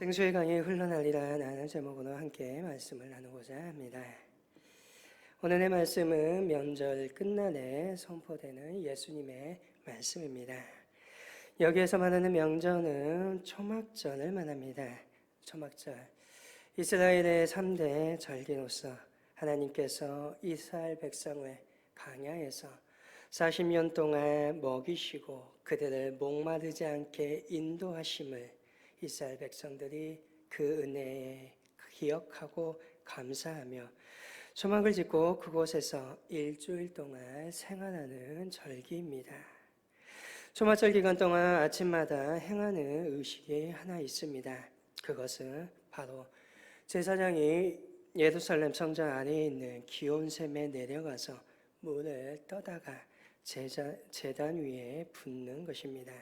생수의 강이 흘러나리라 라는 제목으로 함께 말씀을 나누고자 합니다. 오늘의 말씀은 명절 끝날에 선포되는 예수님의 말씀입니다. 여기에서 말하는 명절은 초막절을 말합니다. 초막절, 이스라엘의 3대 절기로서 하나님께서 이스라엘 백성을 광야에서 40년 동안 먹이시고 그들을 목마르지 않게 인도하심을 이스라엘 백성들이 그 은혜에 기억하고 감사하며 초막을 짓고 그곳에서 일주일 동안 생활하는 절기입니다. 초막절 기간 동안 아침마다 행하는 의식이 하나 있습니다. 그것은 바로 제사장이 예루살렘 성전 안에 있는 기온샘에 내려가서 물을 떠다가 제단 위에 붓는 것입니다.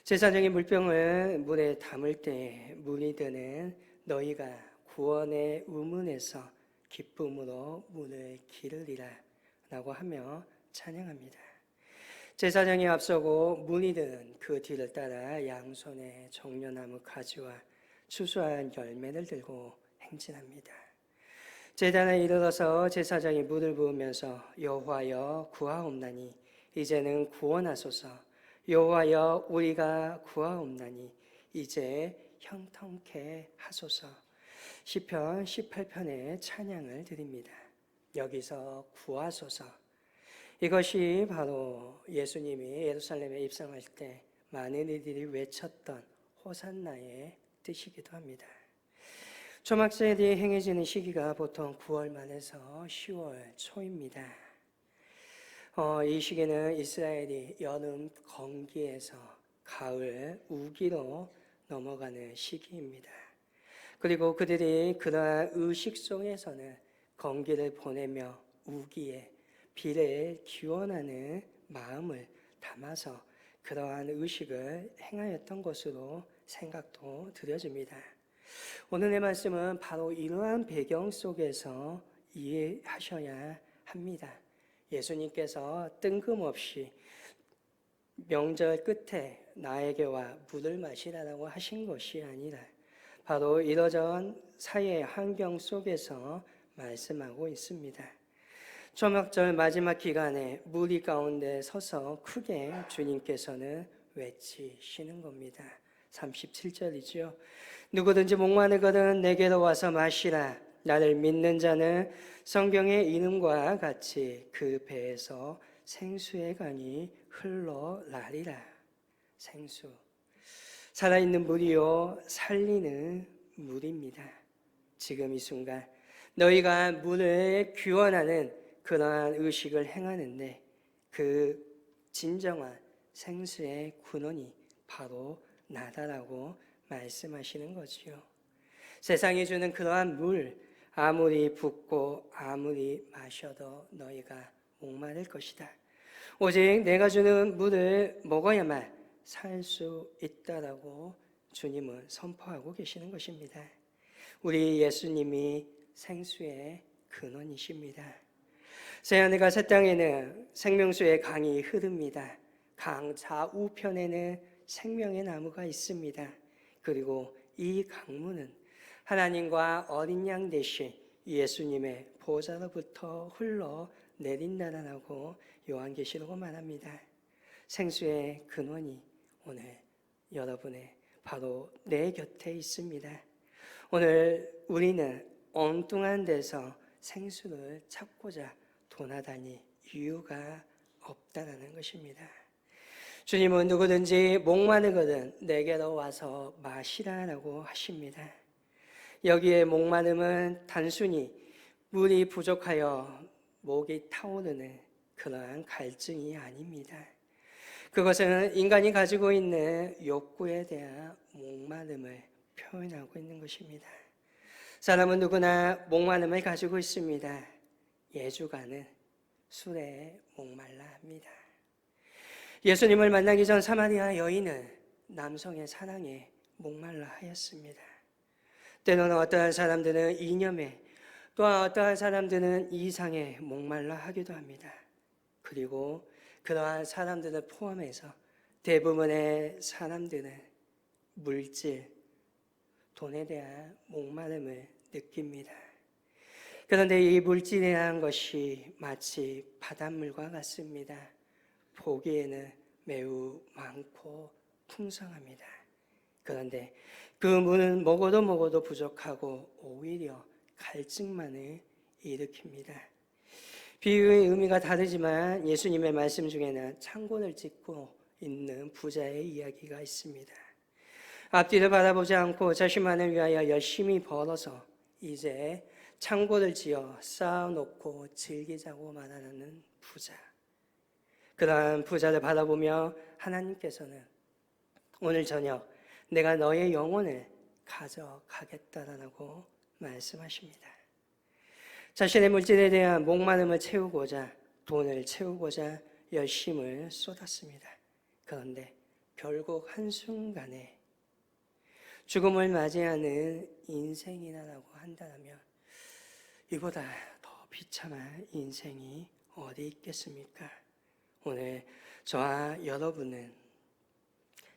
제사장이 물병을 물에 담을 때 문의들은 너희가 구원의 우문에서 기쁨으로 문을 기르리라 라고 하며 찬양합니다. 제사장이 앞서고 문의들은 그 뒤를 따라 양손에 종려나무 가지와 추수한 열매를 들고 행진합니다. 제단에 이르러서 제사장이 물을 부으면서 여호와여 구하옵나니 이제는 구원하소서. 여호와여 우리가 구하옵나니 이제 형통케 하소서. 시편 18편의 찬양을 드립니다. 여기서 구하소서. 이것이 바로 예수님이 예루살렘에 입성할 때 많은 이들이 외쳤던 호산나의 뜻이기도 합니다. 초막절이 행해지는 시기가 보통 9월 말에서 10월 초입니다. 이 시기는 이스라엘이 여름 건기에서 가을 우기로 넘어가는 시기입니다. 그리고 그들이 그러한 의식 속에서는 건기를 보내며 우기에 비를 기원하는 마음을 담아서 그러한 의식을 행하였던 것으로 생각도 드려집니다. 오늘의 말씀은 바로 이러한 배경 속에서 이해하셔야 합니다. 예수님께서 뜬금없이 명절 끝에 나에게 와 물을 마시라고 하신 것이 아니라 바로 이러저런 사회의 환경 속에서 말씀하고 있습니다. 초막절 마지막 기간에 무리 가운데 서서 크게 주님께서는 외치시는 겁니다. 37절이죠. 누구든지 목마르거든 내게로 와서 마시라. 나를 믿는 자는 성경의 이름과 같이 그 배에서 생수의 강이 흘러나리라. 생수, 살아있는 물이요 살리는 물입니다. 지금 이 순간 너희가 물을 귀원하는 그러한 의식을 행하는데 그 진정한 생수의 근원이 바로 나다라고 말씀하시는 거지요. 세상이 주는 그러한 물 아무리 붓고 아무리 마셔도 너희가 목마를 것이다. 오직 내가 주는 물을 먹어야만 살 수 있다라고 주님은 선포하고 계시는 것입니다. 우리 예수님이 생수의 근원이십니다. 새하늘과 새 땅에는 생명수의 강이 흐릅니다. 강 좌우편에는 생명의 나무가 있습니다. 그리고 이 강물은 하나님과 어린 양 대신 예수님의 보좌로부터 흘러내린다라고 요한계시록은 말합니다. 생수의 근원이 오늘 여러분의 바로 내 곁에 있습니다. 오늘 우리는 엉뚱한 데서 생수를 찾고자 도나다닐 이유가 없다라는 것입니다. 주님은 누구든지 목마르거든 내게로 와서 마시라라고 하십니다. 여기에 목마름은 단순히 물이 부족하여 목이 타오르는 그러한 갈증이 아닙니다. 그것은 인간이 가지고 있는 욕구에 대한 목마름을 표현하고 있는 것입니다. 사람은 누구나 목마름을 가지고 있습니다. 예주가는 술에 목말라 합니다. 예수님을 만나기 전 사마리아 여인은 남성의 사랑에 목말라 하였습니다. 때로는 어떠한 사람들은 이념에, 또한 어떠한 사람들은 이상에 목말라 하기도 합니다. 그리고 그러한 사람들을 포함해서 대부분의 사람들은 물질, 돈에 대한 목마름을 느낍니다. 그런데 이 물질이라는 것이 마치 바닷물과 같습니다. 보기에는 매우 많고 풍성합니다. 그런데 그 물은 먹어도 부족하고 오히려 갈증만을 일으킵니다. 비유의 의미가 다르지만 예수님의 말씀 중에는 창고를 짓고 있는 부자의 이야기가 있습니다. 앞뒤를 바라보지 않고 자신만을 위하여 열심히 벌어서 이제 창고를 지어 쌓아놓고 즐기자고 말하는 부자. 그러한 부자를 바라보며 하나님께서는 오늘 저녁 내가 너의 영혼을 가져가겠다라고 말씀하십니다. 자신의 물질에 대한 목마름을 채우고자 돈을 채우고자 열심을 쏟았습니다. 그런데 결국 한순간에 죽음을 맞이하는 인생이라고 한다면 이보다 더 비참한 인생이 어디 있겠습니까? 오늘 저와 여러분은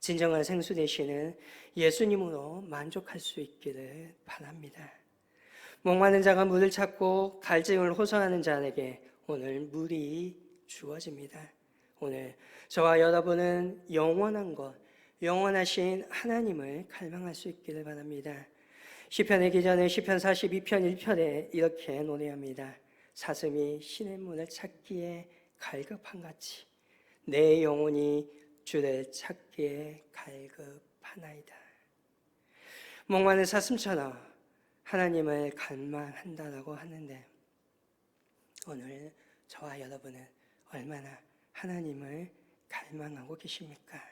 진정한 생수 되시는 예수님으로 만족할 수 있기를 바랍니다. 목마른 자가 물을 찾고 갈증을 호소하는 자에게 오늘 물이 주어집니다. 오늘 저와 여러분은 영원한 것, 영원하신 하나님을 갈망할 수 있기를 바랍니다. 시편의 기자는 시편 42편 1편에 이렇게 노래합니다. 사슴이 시냇물을 찾기에 갈급한같이 내 영혼이 주를 찾기에 갈급하나이다. 목마른 사슴처럼 하나님을 갈망한다라고 하는데 오늘 저와 여러분은 얼마나 하나님을 갈망하고 계십니까?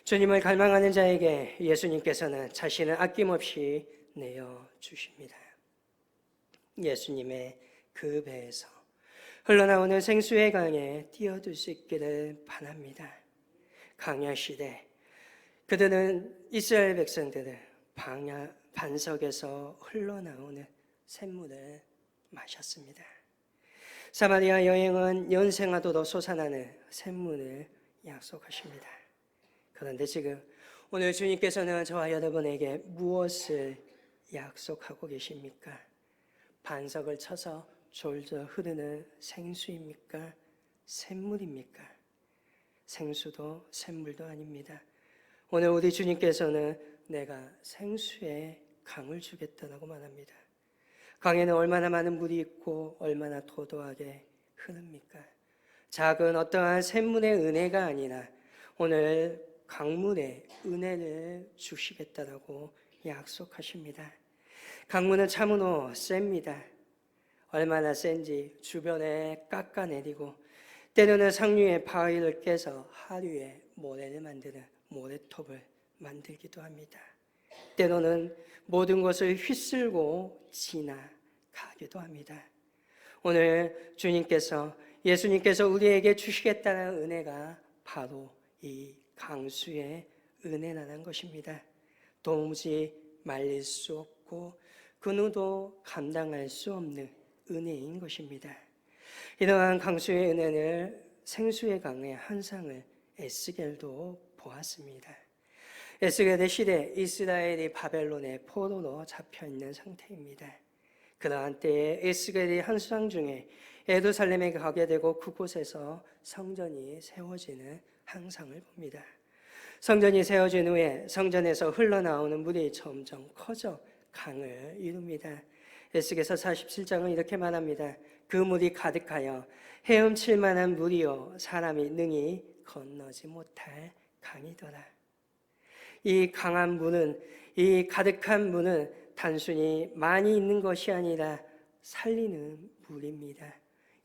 주님을 갈망하는 자에게 예수님께서는 자신을 아낌없이 내어주십니다. 예수님의 그 배에서 흘러나오는 생수의 강에 뛰어들 수 있기를 바랍니다. 광야 시대 그들은 이스라엘 백성들을 반석에서 흘러나오는 샘물을 마셨습니다. 사마리아 여행은 연생하도록 솟아나는 샘물을 약속하십니다. 그런데 지금 오늘 주님께서는 저와 여러분에게 무엇을 약속하고 계십니까? 반석을 쳐서 졸졸 흐르는 생수입니까? 샘물입니까? 생수도 샘물도 아닙니다. 오늘 우리 주님께서는 내가 생수의 강을 주겠다라고 말합니다. 강에는 얼마나 많은 물이 있고 얼마나 도도하게 흐릅니까? 작은 어떠한 샘물의 은혜가 아니라 오늘 강물의 은혜를 주시겠다라고 약속하십니다. 강물은 참으로 셉니다. 얼마나 센지 주변에 깎아내리고 때로는 상류의 바위를 깨서 하류에 모래를 만드는 모래톱을 만들기도 합니다. 때로는 모든 것을 휩쓸고 지나가기도 합니다. 오늘 주님께서 예수님께서 우리에게 주시겠다는 은혜가 바로 이 강수의 은혜라는 것입니다. 도무지 말릴 수 없고 그 누구도 감당할 수 없는 은혜인 것입니다. 이러한 강수의 은혜를 생수의 강의 한상을 에스겔도 보았습니다. 에스겔의 시대 이스라엘이 바벨론의 포로로 잡혀있는 상태입니다. 그러한 때에 에스겔이 한상 중에 예루살렘에 가게 되고 그곳에서 성전이 세워지는 항상을 봅니다. 성전이 세워진 후에 성전에서 흘러나오는 물이 점점 커져 강을 이룹니다. 에스겔서 47장은 이렇게 말합니다. 그 물이 가득하여 헤엄칠 만한 물이요 사람이 능히 건너지 못할 강이더라. 이 강한 물은, 이 가득한 물은 단순히 많이 있는 것이 아니라 살리는 물입니다.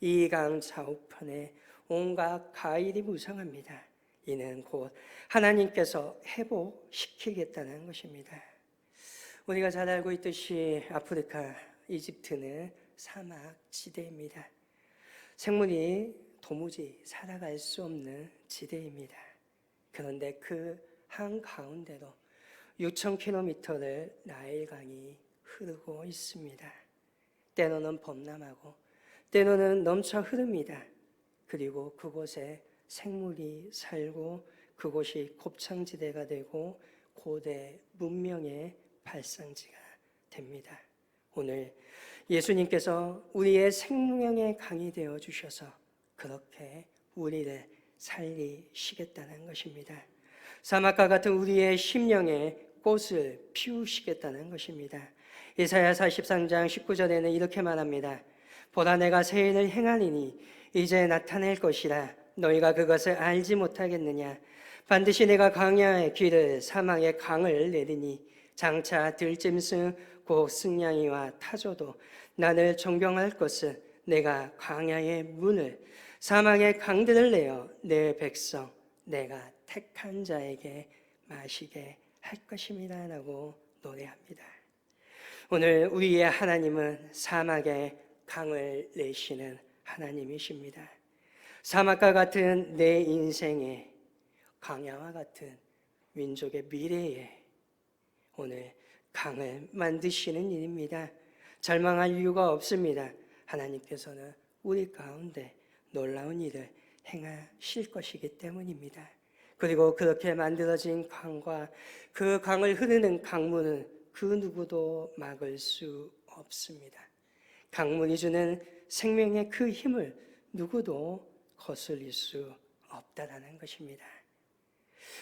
이 강 좌우편에 온갖 과일이 무성합니다. 이는 곧 하나님께서 회복시키겠다는 것입니다. 우리가 잘 알고 있듯이 아프리카, 이집트는 사막 지대입니다. 생물이 도무지 살아갈 수 없는 지대입니다. 그런데 그 한가운데로 6,000km를 나일강이 흐르고 있습니다. 때로는 범람하고 때로는 넘쳐 흐릅니다. 그리고 그곳에 생물이 살고 그곳이 곱창지대가 되고 고대 문명의 발상지가 됩니다. 오늘 예수님께서 우리의 생명의 강이 되어 주셔서 그렇게 우리를 살리시겠다는 것입니다. 사막과 같은 우리의 심령에 꽃을 피우시겠다는 것입니다. 이사야 43장 19절에는 이렇게 말합니다. 보라 내가 새 일을 행하리니 이제 나타낼 것이라 너희가 그것을 알지 못하겠느냐. 반드시 내가 광야의 길을 사막의 강을 내리니 장차 들짐승 곧 승냥이와 타조도 나를 존경할 것을 내가 광야의 문을 사막의 강들을 내어 내 백성 내가 택한 자에게 마시게 할 것입니다 라고 노래합니다. 오늘 우리의 하나님은 사막의 강을 내시는 하나님이십니다. 사막과 같은 내 인생에 광야와 같은 민족의 미래에 오늘 강을 만드시는 일입니다. 절망할 이유가 없습니다. 하나님께서는 우리 가운데 놀라운 일을 행하실 것이기 때문입니다. 그리고 그렇게 만들어진 강과 그 강을 흐르는 강물은 그 누구도 막을 수 없습니다. 강물이 주는 생명의 그 힘을 누구도 거슬릴 수 없다라는 것입니다.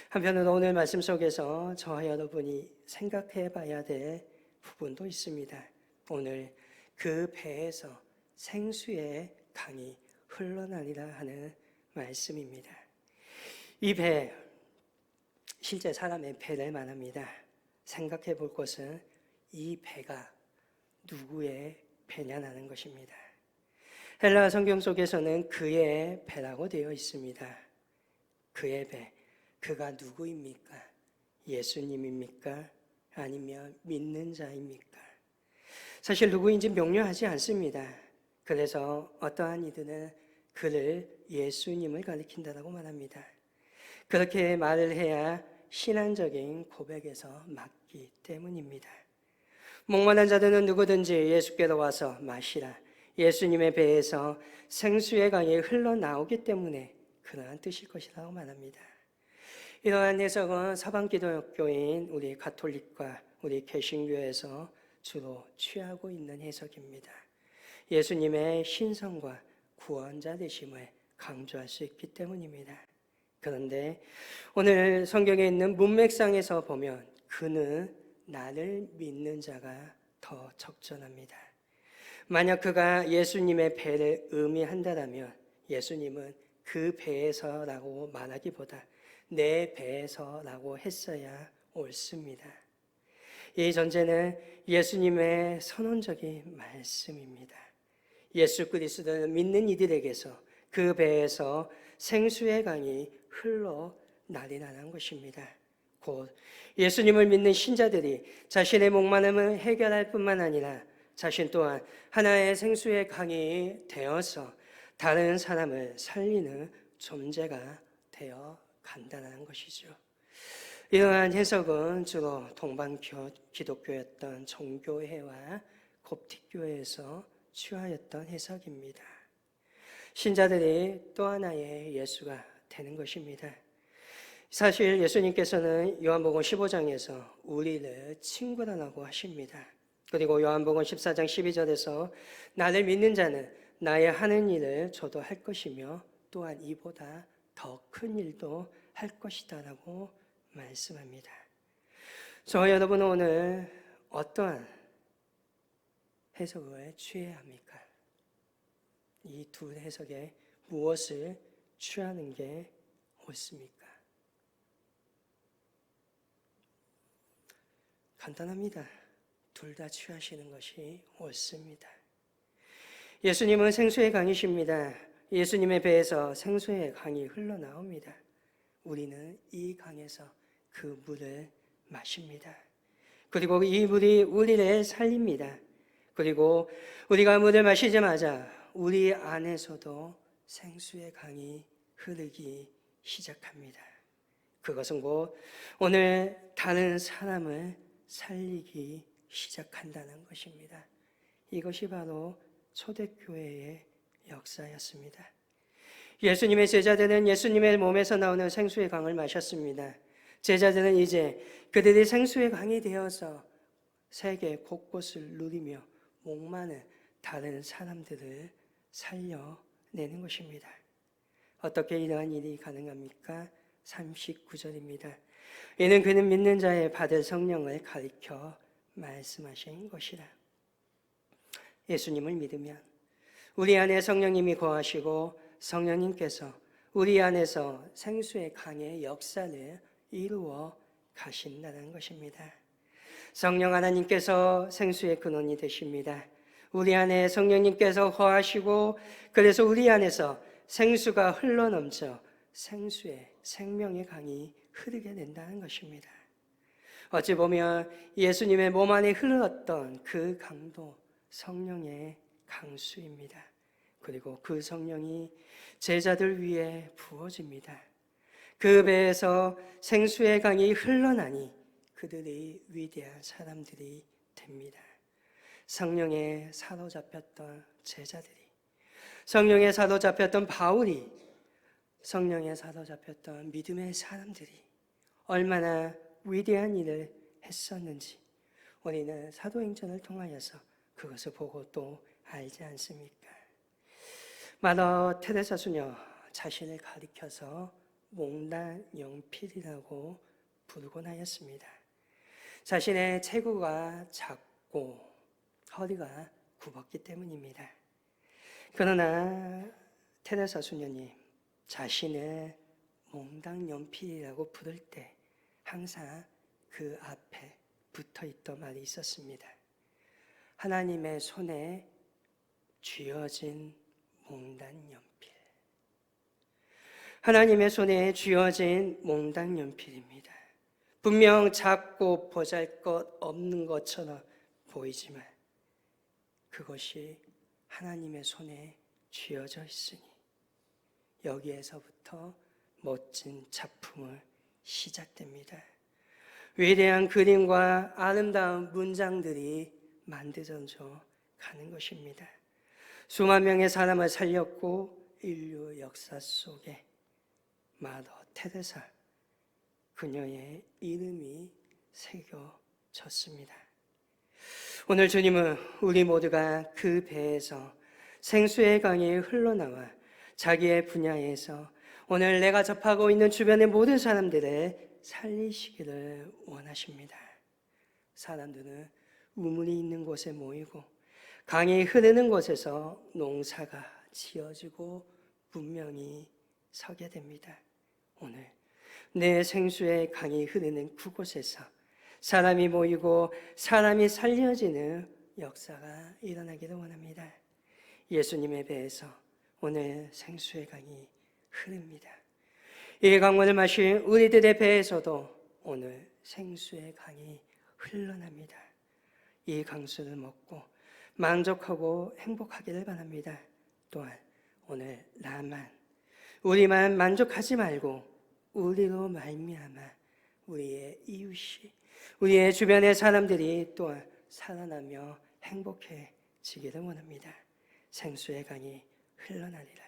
한편으로 오늘 말씀 속에서 저와 여러분이 생각해 봐야 될 부분도 있습니다. 오늘 그 배에서 생수의 강이 흘러나리라 하는 말씀입니다. 이 배, 실제 사람의 배를 말합니다. 생각해 볼 것은 이 배가 누구의 배냐라는 것입니다. 헬라 성경 속에서는 그의 배라고 되어 있습니다. 그의 배, 그가 누구입니까? 예수님입니까? 아니면 믿는 자입니까? 사실 누구인지 명료하지 않습니다. 그래서 어떠한 이들은 그를 예수님을 가리킨다고 말합니다. 그렇게 말을 해야 신앙적인 고백에서 맞기 때문입니다. 목마른 자들은 누구든지 예수께로 와서 마시라. 예수님의 배에서 생수의 강이 흘러나오기 때문에 그러한 뜻일 것이라고 말합니다. 이러한 해석은 서방 기독교인 우리 가톨릭과 우리 개신교에서 주로 취하고 있는 해석입니다. 예수님의 신성과 구원자 되심을 강조할 수 있기 때문입니다. 그런데 오늘 성경에 있는 문맥상에서 보면 그는 나를 믿는 자가 더 적절합니다. 만약 그가 예수님의 배를 의미한다면 예수님은 그 배에서라고 말하기보다 내 배에서라고 했어야 옳습니다. 이 전제는 예수님의 선언적인 말씀입니다. 예수 그리스도를 믿는 이들에게서 그 배에서 생수의 강이 흘러나리라는 것입니다. 곧 예수님을 믿는 신자들이 자신의 목마름을 해결할 뿐만 아니라 자신 또한 하나의 생수의 강이 되어서 다른 사람을 살리는 존재가 되어 간다는 것이죠. 이러한 해석은 주로 동방 기독교였던 정교회와 koptik교회에서 취하였던 해석입니다. 신자들이 또 하나의 예수가 되는 것입니다. 사실 예수님께서는 요한복음 15장에서 우리를 친구라고 하십니다. 그리고 요한복음 14장 12절에서 나를 믿는 자는 나의 하는 일을 저도 할 것이며 또한 이보다 더 큰 일도 할 것이다 라고 말씀합니다. 저와 여러분은 오늘 어떠한 해석을 취해야 합니까? 이 두 해석에 무엇을 취하는 게 옳습니까? 간단합니다. 둘 다 취하시는 것이 옳습니다. 예수님은 생수의 강이십니다. 예수님의 배에서 생수의 강이 흘러나옵니다. 우리는 이 강에서 그 물을 마십니다. 그리고 이 물이 우리를 살립니다. 그리고 우리가 물을 마시자마자 우리 안에서도 생수의 강이 흐르기 시작합니다. 그것은 곧 오늘 다른 사람을 살리기 시작한다는 것입니다. 이것이 바로 초대교회의 역사였습니다. 예수님의 제자들은 예수님의 몸에서 나오는 생수의 강을 마셨습니다. 제자들은 이제 그들이 생수의 강이 되어서 세계 곳곳을 누리며 목마른 다른 사람들을 살려내는 것입니다. 어떻게 이러한 일이 가능합니까? 39절입니다. 이는 그는 믿는 자의 받을 성령을 가리켜 말씀하신 것이라. 예수님을 믿으면 우리 안에 성령님이 거하시고 성령님께서 우리 안에서 생수의 강의 역사를 이루어 가신다는 것입니다. 성령 하나님께서 생수의 근원이 되십니다. 우리 안에 성령님께서 거하시고 그래서 우리 안에서 생수가 흘러넘쳐 생수의 생명의 강이 흐르게 된다는 것입니다. 어찌 보면 예수님의 몸 안에 흘렀던 그 강도 성령의 강수입니다. 그리고 그 성령이 제자들 위에 부어집니다. 그 배에서 생수의 강이 흘러나니 그들이 위대한 사람들이 됩니다. 성령에 사로잡혔던 제자들이, 성령에 사로잡혔던 바울이, 성령에 사로잡혔던 믿음의 사람들이 얼마나 위대한 일을 했었는지 우리는 사도행전을 통하여서 그것을 보고 또 알지 않습니까? 마더 테레사 수녀 자신을 가리켜서 몽단연필이라고 부르곤 하였습니다. 자신의 체구가 작고 허리가 굽었기 때문입니다. 그러나 테레사 수녀님 자신을 몽단연필이라고 부를 때 항상 그 앞에 붙어있던 말이 있었습니다. 하나님의 손에 쥐어진 몽단연필. 하나님의 손에 쥐어진 몽단연필입니다. 분명 작고 보잘것없는 것처럼 보이지만 그것이 하나님의 손에 쥐어져 있으니 여기에서부터 멋진 작품을 시작됩니다. 위대한 그림과 아름다운 문장들이 만들어져 가는 것입니다. 수만 명의 사람을 살렸고 인류 역사 속에 마더 테레사 그녀의 이름이 새겨졌습니다. 오늘 주님은 우리 모두가 그 배에서 생수의 강이 흘러나와 자기의 분야에서 오늘 내가 접하고 있는 주변의 모든 사람들을 살리시기를 원하십니다. 사람들은 우물이 있는 곳에 모이고 강이 흐르는 곳에서 농사가 지어지고 분명히 서게 됩니다. 오늘 내 생수의 강이 흐르는 그곳에서 사람이 모이고 사람이 살려지는 역사가 일어나기를 원합니다. 예수님의 배에서 오늘 생수의 강이 흐릅니다. 이 강물을 마신 우리들의 배에서도 오늘 생수의 강이 흘러납니다. 이 강수를 먹고 만족하고 행복하기를 바랍니다. 또한 오늘 우리만 만족하지 말고 우리로 말미암아 우리의 이웃이, 우리의 주변의 사람들이 또한 살아나며 행복해지기를 원합니다. 생수의 강이 흘러나리라.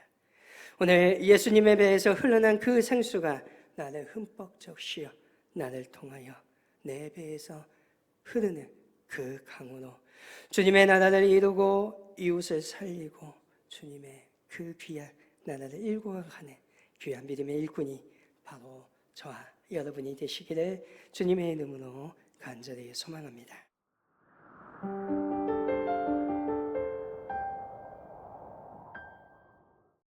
오늘 예수님의 배에서 흘러난 그 생수가 나를 흠뻑 적시어 나를 통하여 내 배에서 흐르는 그 강으로 주님의 나라를 이루고 이웃을 살리고 주님의 그 귀한 나라를 일구어가는 귀한 믿음의 일꾼이 바로 저와 여러분이 되시기를 주님의 이름으로 간절히 소망합니다.